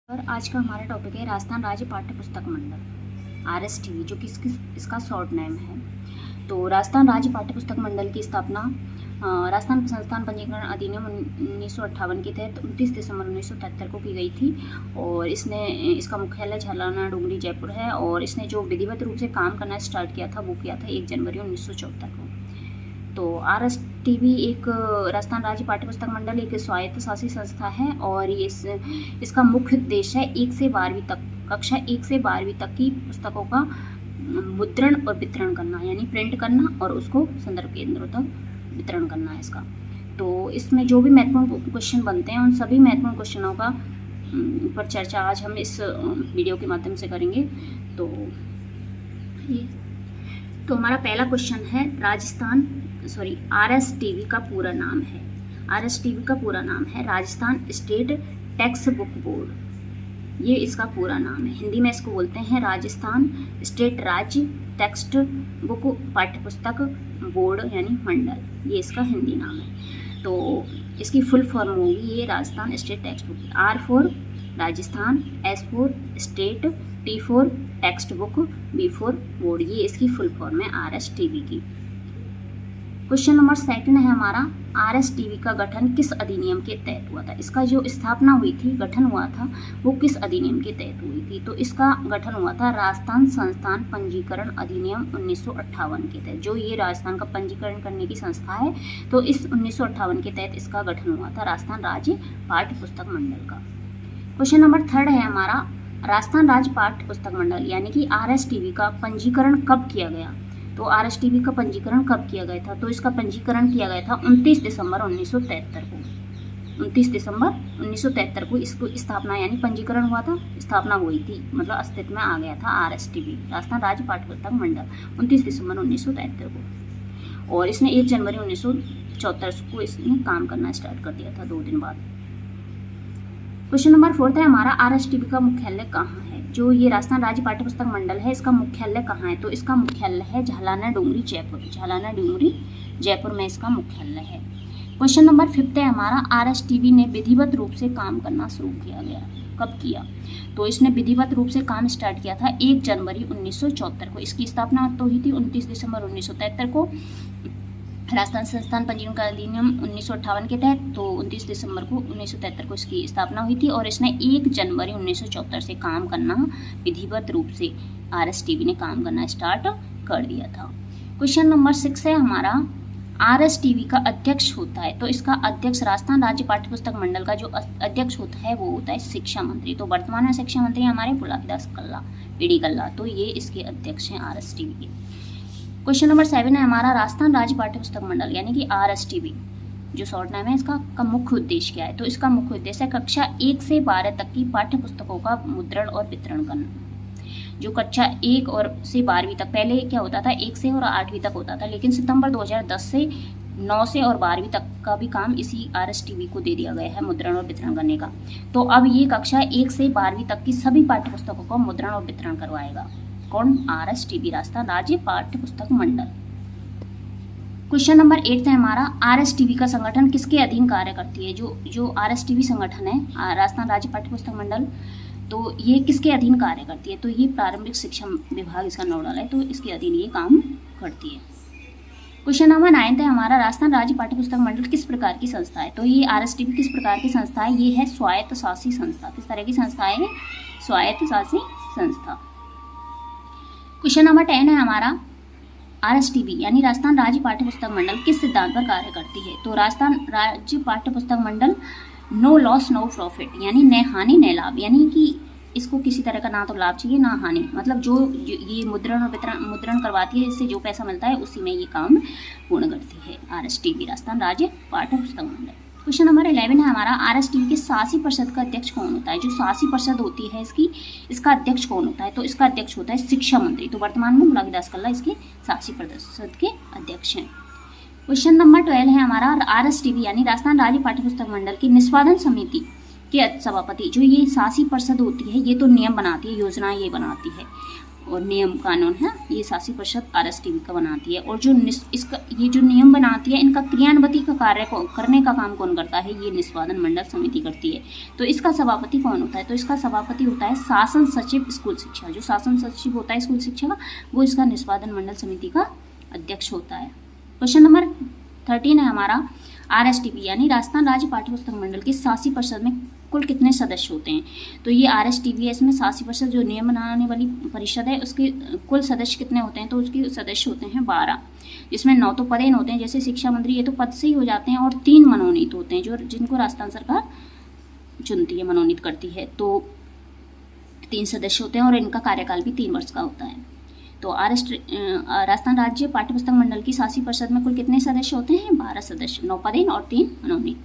और आज का हमारा टॉपिक है राजस्थान राज्य पाठ्य पुस्तक मंडल RSTV, जो कि इसका शॉर्ट नेम है। तो राजस्थान राज्य पाठ्य पुस्तक मंडल की स्थापना राजस्थान संस्थान पंजीकरण अधिनियम 1958 के तहत 29 दिसंबर 1973 को की गई थी। और इसका मुख्यालय झालाना डूंगरी जयपुर है। और इसने जो विधिवत रूप से काम करना स्टार्ट किया था वो किया था 1 जनवरी 1974 को। तो RSTV एक राजस्थान राज्य पाठ्य पुस्तक मंडल एक स्वायत्त शासी संस्था है। और ये इसका मुख्य उद्देश्य है 1 से 12वीं तक, कक्षा 1 से 12वीं तक की पुस्तकों का मुद्रण और वितरण करना, यानी प्रिंट करना और उसको संदर्भ केंद्रों तक वितरण करना है इसका। तो इसमें जो भी महत्वपूर्ण क्वेश्चन बनते हैं उन सभी महत्वपूर्ण क्वेश्चनों का पर चर्चा आज हम इस वीडियो के माध्यम से करेंगे। तो हमारा पहला क्वेश्चन है RSTV का पूरा नाम है। RSTV का पूरा नाम है Rajasthan state text book board. ये इसका पूरा नाम है। हिंदी में इसको बोलते हैं राजस्थान स्टेट राज्य टेक्स्ट बुक पाठ्य पुस्तक बोर्ड यानी मंडल। ये इसका हिंदी नाम है। तो इसकी फुल फॉर्म होगी ये Rajasthan state text book. R for Rajasthan, S for state, T for text book, B for board. ये इसकी फुल फॉर्म है RSTV की। क्वेश्चन नंबर 2 है हमारा, RSTV का गठन किस अधिनियम के तहत हुआ था? इसका जो स्थापना हुई थी, गठन हुआ था, वो किस अधिनियम के तहत हुई थी? तो इसका गठन हुआ था राजस्थान संस्थान पंजीकरण अधिनियम 1958 के तहत। जो ये राजस्थान का पंजीकरण करने की संस्था है, तो इस 1958 के तहत इसका गठन हुआ था राजस्थान राज्य पाठ्य पुस्तक मंडल का। क्वेश्चन नंबर 3 है हमारा, राजस्थान राज्य पाठ्य पुस्तक मंडल यानी कि RSTV का पंजीकरण कब किया गया? तो RSTV का पंजीकरण कब किया गया था? तो इसका पंजीकरण किया गया था 29 दिसंबर 1973 को। 29 दिसंबर 1973 को इसको स्थापना यानी पंजीकरण हुआ था, स्थापना हुई थी, मतलब अस्तित्व में आ गया था RSTV राजस्थान राज्य पाठ्य पुस्तक मंडल 29 दिसंबर 1973 को। और इसने 1 जनवरी 1974 को इसने काम करना स्टार्ट कर दिया था 2 दिन बाद। क्वेश्चन नंबर 4 है हमारा, RSTV का मुख्यालय कहाँ है? जो ये राजस्थान राज्य पाठ्य पुस्तक मंडल है, इसका मुख्यालय कहाँ है? तो इसका मुख्यालय है झालाना डूंगरी जयपुर। झालाना डूंगरी जयपुर में इसका मुख्यालय है। क्वेश्चन नंबर 5 है हमारा, RSTV ने विधिवत रूप से काम करना शुरू किया गया, कब किया? तो इसने विधिवत रूप से काम स्टार्ट किया था 1 जनवरी 1974 को। इसकी स्थापना तो हुई थी 29 दिसंबर 1973 को राजस्थान संस्थान पंजीकरण अधिनियम 1958 के तहत। तो 29 दिसंबर को 1973 को इसकी स्थापना हुई थी। और इसने 1 जनवरी 1974 से काम करना, विधिवत रूप से RSTV ने काम करना स्टार्ट कर दिया था। क्वेश्चन नंबर 6 है हमारा, RSTV का अध्यक्ष होता है। तो इसका अध्यक्ष राजस्थान राज्य पाठ्य पुस्तक मंडल का जो अध्यक्ष होता है वो होता है शिक्षा मंत्री। तो वर्तमान में शिक्षा मंत्री हमारे पुलाकीदास कल्ला, पीडी कल्ला। तो ये इसके अध्यक्ष हैं RSTV के। क्वेश्चन नंबर 7 है हमारा, राजस्थान राज्य पाठ्य पुस्तक मंडल यानी कि RSTV जो शॉर्ट नाम है इसका का मुख्य उद्देश्य क्या है? तो इसका मुख्य उद्देश्य है कक्षा 1 से 12 तक की पाठ्य पुस्तकों का मुद्रण और वितरण करना। जो कक्षा 1 और से 12वीं तक, पहले क्या होता था 1 से और 8वीं तक होता था, लेकिन सितंबर 2010 से 9 से और 12वीं तक का भी काम इसी RSTV को दे दिया गया है मुद्रण और वितरण करने का। तो अब ये कक्षा 1 से 12वीं तक की सभी पाठ्य पुस्तकों का मुद्रण और वितरण करवाएगा। कौन? RSTV राजस्थान राज्य पाठ्य पुस्तक मंडल। क्वेश्चन नंबर 8 है हमारा, RSTV का संगठन किसके अधीन कार्य करती है? जो RSTV संगठन है राजस्थान राज्य पाठ्य पुस्तक मंडल, तो ये किसके अधीन कार्य करती है? तो ये प्रारंभिक शिक्षा विभाग इसका नोडल है, तो इसके अधीन ये काम करती है। क्वेश्चन नंबर 9 है हमारा, राजस्थान राज्य पाठ्य पुस्तक मंडल किस प्रकार की संस्था है? तो ये RSTV किस प्रकार की संस्था है? ये है स्वायत्त शासी संस्था। किस तरह की संस्था है? स्वायत्त शासी संस्था। क्वेश्चन नंबर 10 है हमारा, RSTV यानी राजस्थान राज्य पाठ्य पुस्तक मंडल किस सिद्धांत पर कार्य करती है? तो राजस्थान राज्य पाठ्य पुस्तक मंडल नो लॉस नो प्रॉफिट यानी न हानि न लाभ, यानी कि इसको किसी तरह का ना तो लाभ चाहिए ना हानि, मतलब जो ये मुद्रण और वितरण मुद्रण करवाती है, इससे जो पैसा मिलता है उसी में ये काम पूर्ण करती है RSTV राजस्थान राज्य पाठ्य पुस्तक मंडल। क्वेश्चन नंबर 11 है हमारा, RSTV के शासी परिषद का अध्यक्ष कौन होता है? जो शासी परिषद होती है इसका अध्यक्ष कौन होता है? तो इसका अध्यक्ष होता है शिक्षा मंत्री। तो वर्तमान में पुलाकीदास कल्ला इसके शासी परिषद के अध्यक्ष हैं। क्वेश्चन नंबर 12 है हमारा, RSTV यानी राजस्थान राज्य पाठ्य पुस्तक मंडल की निष्पादन समिति के सभापति, जो ये शासी परिषद होती है ये तो नियम बनाती है, योजनाएं ये बनाती है, और नियम कानून है ये शासी परिषद RSTV का बनाती है। और जो इसका ये जो नियम बनाती है इनका क्रियान्वयन का कार्य करने का काम कौन करता है, ये निष्पादन मंडल समिति करती है। तो इसका सभापति कौन होता है, तो इसका सभापति होता है शासन सचिव स्कूल शिक्षा। जो शासन सचिव होता है स्कूल शिक्षा का, वो इसका निष्पादन मंडल समिति का अध्यक्ष होता है। क्वेश्चन नंबर 13 है हमारा, RSTV यानी राजस्थान राज्य पाठ्यपुस्तक मंडल की शासी परिषद में कुल कितने सदस्य होते हैं। तो ये RSTV है, इसमें शासी परिषद जो नियम बनाने वाली परिषद है उसके कुल सदस्य कितने होते हैं, तो उसके सदस्य होते हैं 12, जिसमें 9 तो पदेन होते हैं जैसे शिक्षा मंत्री, ये तो पद से ही हो जाते हैं, और 3 मनोनीत होते हैं जो जिनको राजस्थान सरकार चुनती है, मनोनीत करती है। तो 3 सदस्य होते हैं और इनका कार्यकाल भी 3 वर्ष का होता है। तो राजस्थान राज्य पाठ्यपुस्तक मंडल की शासी परिषद में कुल कितने सदस्य होते हैं, 12 सदस्य, 9 पदेन और 3 मनोनीत।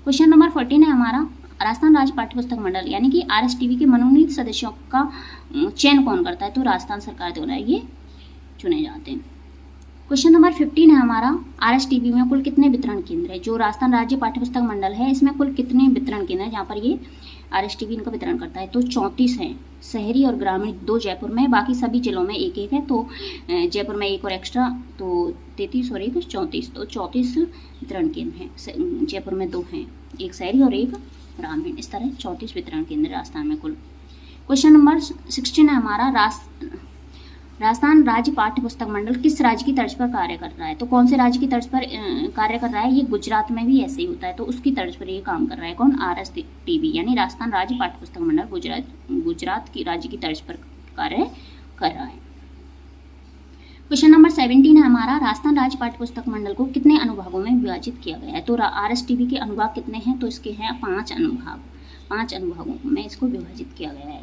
क्वेश्चन नंबर 14 है हमारा, राजस्थान राज्य पाठ्यपुस्तक मंडल यानी कि RSTV के मनोनीत सदस्यों का चयन कौन करता है, तो राजस्थान सरकार द्वारा ये चुने जाते हैं। क्वेश्चन नंबर 15 है हमारा, RSTV में कुल कितने वितरण केंद्र है। जो राजस्थान राज्य पाठ्यपुस्तक मंडल है इसमें कुल कितने वितरण केंद्र है जहाँ पर ये RSTV इनका वितरण करता है, तो 34 हैं, शहरी और ग्रामीण 2 जयपुर में, बाकी सभी जिलों में 1-1 है। तो जयपुर में 1 और एक्स्ट्रा, तो 33 और 1 34, तो 34 वितरण केंद्र हैं। जयपुर में 2 हैं, 1 शहरी और 1 ग्रामीण, इस तरह 34 वितरण केंद्र राजस्थान में कुल। क्वेश्चन नंबर 16 है हमारा, राजस्थान राज्य पाठ्यपुस्तक मंडल किस राज्य की तर्ज पर कार्य कर रहा है। तो कौन से राज्य की तर्ज पर कार्य कर रहा है, ये गुजरात में भी ऐसे ही होता है, तो उसकी तर्ज पर ये काम कर रहा है कौन, RSTV यानी राजस्थान राज्य पाठ्यपुस्तक मंडल गुजरात की राज्य की तर्ज पर कार्य कर रहा है। क्वेश्चन नंबर 17 है हमारा, राजस्थान राज्य पाठ्यपुस्तक मंडल को कितने अनुभागों में विभाजित किया गया है। तो RSTV के अनुभाग कितने हैं, तो इसके हैं 5 अनुभाग, 5 अनुभागों में इसको विभाजित किया गया है।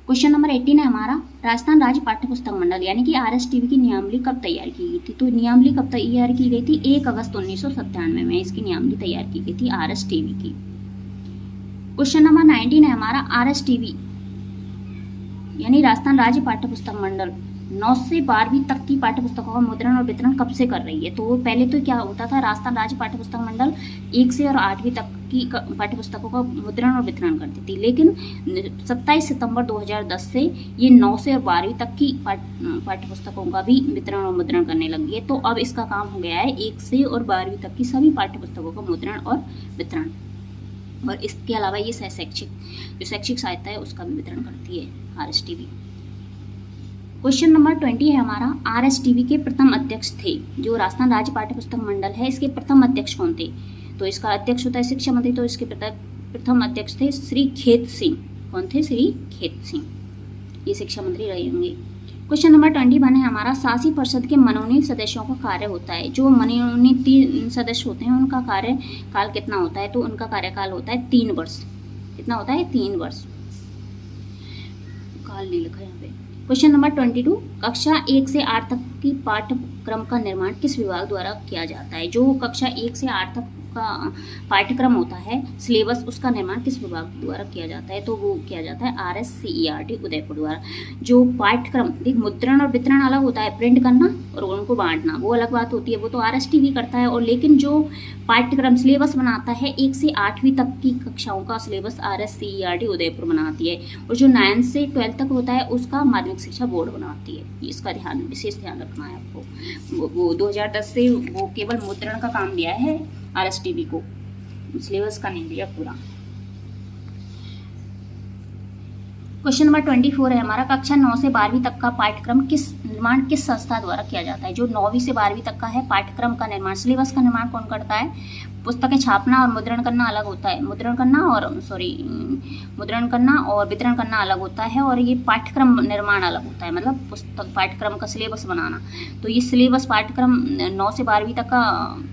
क्वेश्चन नंबर 18 है हमारा, राजस्थान राज्य पाठ्यपुस्तक मंडल यानी कि RSTV की नियमावली कब तैयार की गई थी। तो नियमावली कब तैयार की गई थी, 1 अगस्त 1997 में इसकी नियमावली तैयार की गई थी RSTV की। क्वेश्चन नंबर 19 है हमारा, RSTV यानी राजस्थान राज्य पाठ्यपुस्तक मंडल 9 से 12वीं तक की पाठ्यपुस्तकों का मुद्रण और वितरण कब से कर रही है। तो पहले तो क्या होता था, राजस्थान राज्य पाठ्यपुस्तक मंडल 1 से और 8वीं तक की पाठ्यपुस्तकों का मुद्रण और वितरण करती थी, लेकिन 27 सितंबर 2010 से ये 9 से और 12वीं तक की पाठ्यपुस्तकों का भी वितरण और मुद्रण करने लगी है। तो अब इसका काम हो गया है 1 से और 12वीं तक की सभी पाठ्यपुस्तकों का मुद्रण और वितरण, और इसके अलावा ये शैक्षिक सहायता है उसका भी वितरण करती है RSTV। क्वेश्चन नंबर 20 है हमारा, RSTV के प्रथम अध्यक्ष थे, जो राजस्थान राज्य पाठ्यपुस्तक मंडल है इसके प्रथम अध्यक्ष कौन थे। तो इसका अध्यक्ष होता है शिक्षा मंत्री, तो इसके प्रथम अध्यक्ष थे श्री खेत सिंह। कौन थे, श्री खेत सिंह, ये शिक्षा मंत्री रहे होंगे। क्वेश्चन नंबर 21 है हमारा, शासी परिषद के मनोनीत सदस्यों का कार्य होता है। जो मनोनीत 3 सदस्य होते हैं उनका कार्यकाल कितना होता है, तो उनका कार्यकाल होता है 3 वर्ष। कितना होता है, 3 वर्ष। काल नहीं लिखा यहाँ पे। क्वेश्चन नंबर 22, कक्षा 1 से 8 तक की पाठ्यक्रम का निर्माण किस विभाग द्वारा किया जाता है। जो कक्षा 1 से 8 तक का पाठ्यक्रम होता है, सिलेबस, उसका निर्माण किस विभाग द्वारा किया जाता है, तो वो किया जाता है RSCERT उदयपुर द्वारा। जो पाठ्यक्रम, देख मुद्रण और वितरण अलग होता है, प्रिंट करना और उनको बांटना वो अलग बात होती है, वो तो RSTV करता है। और लेकिन जो पाठ्यक्रम सिलेबस बनाता है 1 से 8वीं तक की कक्षाओं का सिलेबस RSCERT उदयपुर बनाती है, और जो 9 से 12 तक होता है उसका माध्यमिक शिक्षा बोर्ड बनाती है। इसका विशेष ध्यान रखना है आपको। वो 2010 से वो केवल मुद्रण का काम दिया है RSTV को, सिलेबस का नहीं दिया पूरा। क्वेश्चन नंबर 24 है हमारा, कक्षा 9 से 12वीं तक का पाठ्यक्रम निर्माण किस संस्था द्वारा किया जाता है। जो 9वीं से 12वीं तक का है पाठ्यक्रम का निर्माण, सिलेबस का निर्माण कौन करता है। पुस्तकें छापना और मुद्रण करना अलग होता है, मुद्रण करना और वितरण करना अलग होता है, और ये पाठ्यक्रम निर्माण अलग होता है, मतलब पुस्तक पाठ्यक्रम का सिलेबस बनाना। तो ये सिलेबस पाठ्यक्रम 9 से 12वीं तक का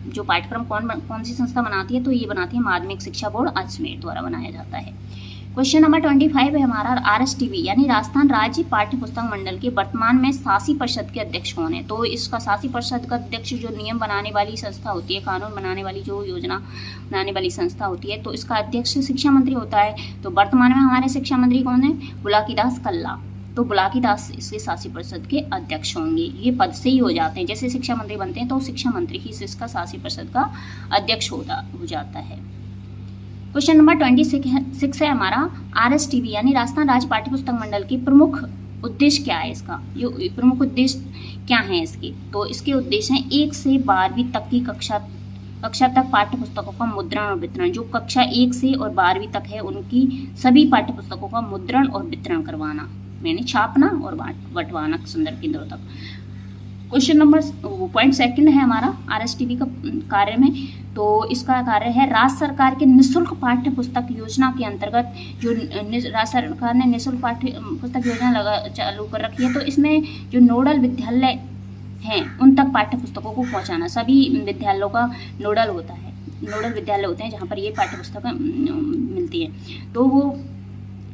जो पाठ्यक्रम कौन सी संस्था बनाती है, तो ये बनाती है माध्यमिक शिक्षा बोर्ड अजमेर द्वारा बनाया जाता है। क्वेश्चन नंबर 25 है हमारा, RSTV यानी राजस्थान राज्य पाठ्यपुस्तक मंडल के वर्तमान में शासी परिषद के अध्यक्ष कौन है। तो इसका शासी परिषद का अध्यक्ष जो नियम बनाने वाली संस्था होती है, कानून बनाने वाली जो योजना बनाने वाली संस्था होती है, तो इसका अध्यक्ष शिक्षा मंत्री होता है। तो वर्तमान में हमारे शिक्षा मंत्री कौन है, बुलाकीदास कल्ला। तो बुलाकीदास इसके शासी परिषद के अध्यक्ष होंगे, ये पद से ही हो जाते हैं। जैसे शिक्षा मंत्री बनते हैं तो शिक्षा मंत्री ही इसका शासी परिषद का अध्यक्ष हो जाता है। क्वेश्चन नंबर 26 है हमारा, RSTV यानी राजस्थान राज्य पाठ्य पुस्तक मंडल की प्रमुख उद्देश्य क्या है इसका, ये प्रमुख उद्देश्य क्या है इसके। तो इसके उद्देश्य हैं 1 से 12वीं तक की कक्षा तक पाठ्य पुस्तकों का मुद्रण और वितरण। जो कक्षा 1 से और 12वीं तक है उनकी सभी पाठ्य पुस्तकों का मुद्रण और वितरण करवाना, यानी छापना और बंटवाना संदर्भ केंद्रों तक। क्वेश्चन नंबर पॉइंट सेकंड है हमारा RSTV का कार्य में। तो इसका कार्य है राज्य सरकार के निःशुल्क पाठ्य पुस्तक योजना के अंतर्गत, जो राज्य सरकार ने निःशुल्क पाठ्य पुस्तक योजना चालू कर रखी है, तो इसमें जो नोडल विद्यालय हैं उन तक पाठ्य पुस्तकों को पहुंचाना। सभी विद्यालयों का नोडल विद्यालय होते हैं जहां पर ये पाठ्य पुस्तकें मिलती है, तो वो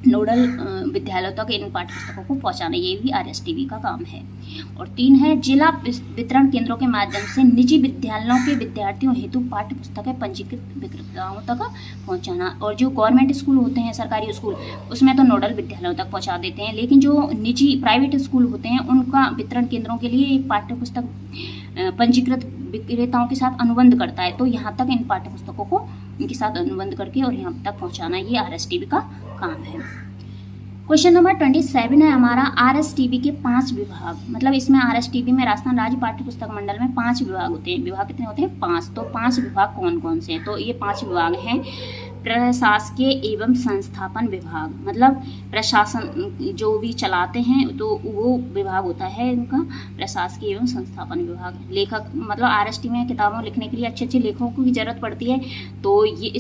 नोडल विद्यालयों तक इन पाठ्य पुस्तकों को पहुंचाना, ये भी RSTV का काम है। और 3 है जिला वितरण केंद्रों के माध्यम से निजी विद्यालयों के विद्यार्थियों हेतु पाठ्य पुस्तकें पंजीकृत विक्रेताओं तक पहुंचाना। और जो गवर्नमेंट स्कूल होते हैं, सरकारी स्कूल, उसमें तो नोडल विद्यालयों तक पहुंचा देते हैं, लेकिन जो निजी प्राइवेट स्कूल होते हैं उनका वितरण केंद्रों के लिए एक पाठ्य पुस्तक पंजीकृत विक्रेताओं के साथ अनुबंध करता है, तो यहाँ तक इन पाठ्य पुस्तकों को इनके साथ अनुबंध करके और यहाँ तक पहुँचाना, ये RSTV का काम है। क्वेश्चन नंबर 27 है हमारा, RSTV के 5 विभाग। मतलब इसमें RSTV में राजस्थान राज्य पाठ्य पुस्तक मंडल में 5 विभाग होते हैं। विभाग कितने होते हैं? 5। तो 5 विभाग कौन कौन से हैं? तो ये 5 विभाग हैं। प्रशासकीय एवं संस्थापन विभाग, मतलब प्रशासन जो भी चलाते हैं तो वो विभाग होता है इनका, प्रशासकीय एवं संस्थापन विभाग। लेखक, मतलब RSTV में किताबों लिखने के लिए अच्छे अच्छे लेखकों की जरूरत पड़ती है, तो ये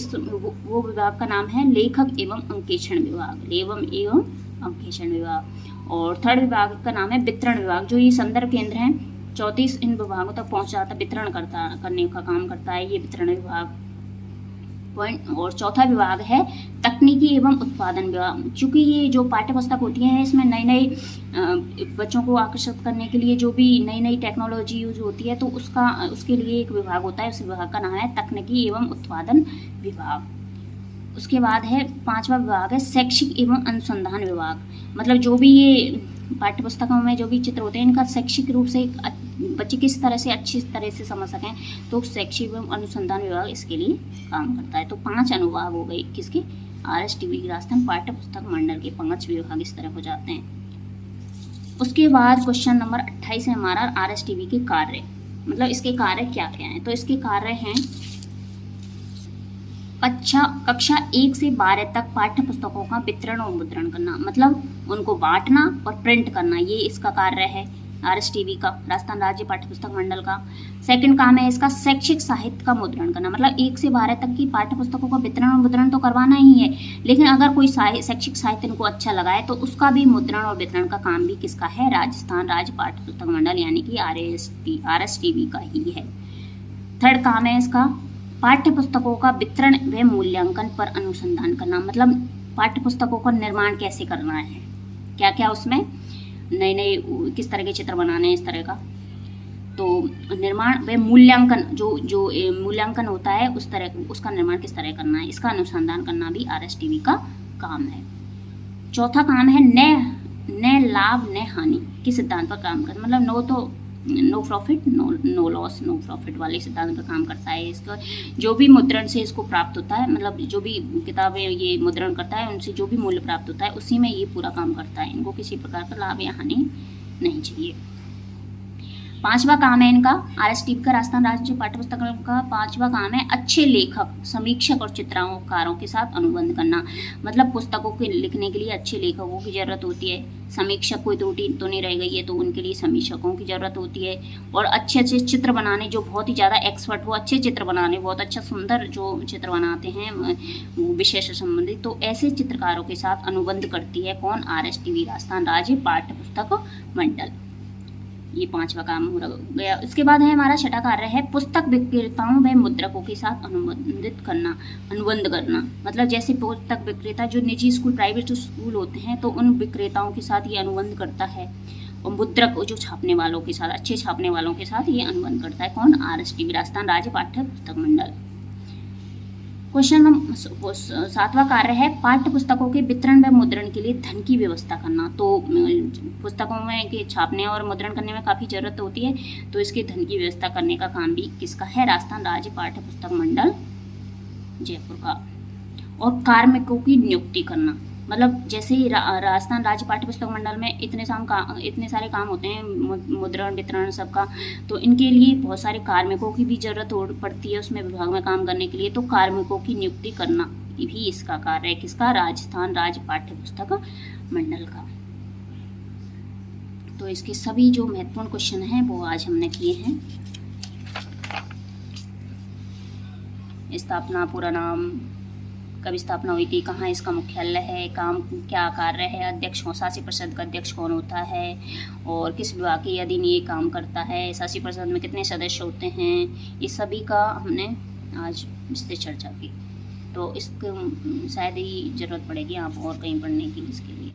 वो विभाग का नाम है लेखक एवं अंकेक्षण विभाग, एवं अंकेक्षण विभाग। और 3rd विभाग का नाम है वितरण विभाग, जो ये संदर्भ केंद्र हैं 34 इन विभागों तक पहुंचाता, वितरण करने का काम करता है ये वितरण विभाग। और 4था विभाग है तकनीकी एवं उत्पादन विभाग। चूंकि ये जो पाठ्य पुस्तक होती है इसमें नई नई बच्चों को आकर्षित करने के लिए जो भी नई नई टेक्नोलॉजी यूज होती है, तो उसके लिए एक विभाग होता है, उस विभाग का नाम है तकनीकी एवं उत्पादन विभाग। उसके बाद है 5वां विभाग है शैक्षिक एवं अनुसंधान विभाग। मतलब जो भी ये पाठ्य पुस्तकों में जो भी चित्र होते हैं इनका शैक्षिक रूप से बच्चे किस तरह से अच्छी तरह से समझ सकें, तो शैक्षिक एवं अनुसंधान विभाग इसके लिए काम करता है। तो 5 अनुभाग हो गए किसके? RSTV राजस्थान पाठ्य पुस्तक मंडल के 5 विभाग इस तरह हो जाते हैं। उसके बाद क्वेश्चन नंबर 28 है हमारा RSTV के कार्य। मतलब इसके कार्य क्या क्या हैं? तो इसके कार्य हैं कक्षा 1 से 12 तक पाठ्य पुस्तकों का वितरण और मुद्रण करना, मतलब उनको बांटना और प्रिंट करना, ये इसका कार्य है RSTV का, राजस्थान राज्य पाठ्य पुस्तक मंडल का। सेकंड काम है इसका शैक्षिक साहित्य का मुद्रण करना, मतलब 1 से 12 तक की पाठ्य पुस्तकों का वितरण और मुद्रण तो करवाना ही है, लेकिन अगर कोई शैक्षिक साहित्य इनको अच्छा लगा है तो उसका भी मुद्रण और वितरण का काम भी किसका है? राजस्थान राज्य पाठ्य पुस्तक मंडल यानी कि RSTV का ही है। थर्ड काम है इसका पाठ्य पुस्तकों का वितरण व मूल्यांकन पर अनुसंधान करना, मतलब पाठ्य पुस्तकों का निर्माण कैसे करना है, क्या क्या उसमें नए नए किस तरह के चित्र बनाने हैं, इस तरह का। तो निर्माण व मूल्यांकन, जो मूल्यांकन होता है उस तरह उसका निर्माण किस तरह करना है, इसका अनुसंधान करना भी RSTV का काम है। चौथा काम है न लाभ न हानि के सिद्धांत पर काम करना, मतलब no profit no loss, no profit वाले सिद्धांत पर काम करता है। इसका जो भी मुद्रण से इसको प्राप्त होता है, मतलब जो भी किताबें ये मुद्रण करता है उनसे जो भी मूल्य प्राप्त होता है उसी में ये पूरा काम करता है, इनको किसी प्रकार का लाभ या हानि नहीं चाहिए। पांचवा काम है इनका RSTV का राजस्थान राज्य पाठ्य पुस्तक का पांचवा काम है अच्छे लेखक, समीक्षक और चित्रकारों के साथ अनुबंध करना, मतलब पुस्तकों के लिखने के लिए अच्छे लेखकों की जरूरत होती है, समीक्षक कोई त्रुटि तो नहीं रह गई है तो उनके लिए समीक्षकों की जरूरत होती है, और अच्छे अच्छे चित्र बनाने जो बहुत ही ज़्यादा एक्सपर्ट हो, अच्छे चित्र बनाने, बहुत अच्छा सुंदर जो चित्र बनाते हैं विषय से संबंधित, तो ऐसे चित्रकारों के साथ अनुबंध करती है कौन? RSTV राजस्थान राज्य पाठ्य पुस्तक मंडल। ये पांचवा काम हो गया। इसके बाद है हमारा छठा कार्य है पुस्तक विक्रेताओं व मुद्रकों के साथ अनुबंध करना, मतलब जैसे पुस्तक विक्रेता जो निजी स्कूल, प्राइवेट स्कूल होते हैं तो उन विक्रेताओं के साथ ये अनुबंध करता है, और मुद्रक जो छापने वालों के साथ, अच्छे छापने वालों के साथ ये अनुबंध करता है कौन? RSTV राजस्थान राज्य पाठ्य पुस्तक मंडल। क्वेश्चन नंबर 7वां कार्य है पाठ्य पुस्तकों के वितरण व मुद्रण के लिए धन की व्यवस्था करना, तो पुस्तकों में के छापने और मुद्रण करने में काफ़ी ज़रूरत होती है, तो इसके धन की व्यवस्था करने का काम भी किसका है? राजस्थान राज्य पाठ्य पुस्तक मंडल जयपुर का। और कार्मिकों की नियुक्ति करना। मतलब जैसे ही राजस्थान राज्य पाठ्य पुस्तक मंडल में इतने सारे काम होते हैं, मुद्रण वितरण सबका, तो इनके लिए बहुत सारे कार्मिकों की भी ज़रूरत पड़ती है उसमें विभाग में काम करने के लिए। तो कार्मिकों की नियुक्ति करना भी इसका कार्य है, किसका? राजस्थान राज्य पाठ्य पुस्तक मंडल का। तो इसके सभी जो महत्वपूर्ण क्वेश्चन हैं वो आज हमने किए हैं। स्थापना, पूरा नाम, कब स्थापना हुई थी, कहाँ इसका मुख्यालय है, काम क्या कार्य है, अध्यक्ष कौन, शासी परिषद का अध्यक्ष कौन होता है, और किस विभाग के अधीन ये काम करता है, शासी परिषद में कितने सदस्य होते हैं, इस सभी का हमने आज विस्तृत चर्चा की। तो इसको शायद ही ज़रूरत पड़ेगी आप और कहीं पढ़ने की इसके लिए।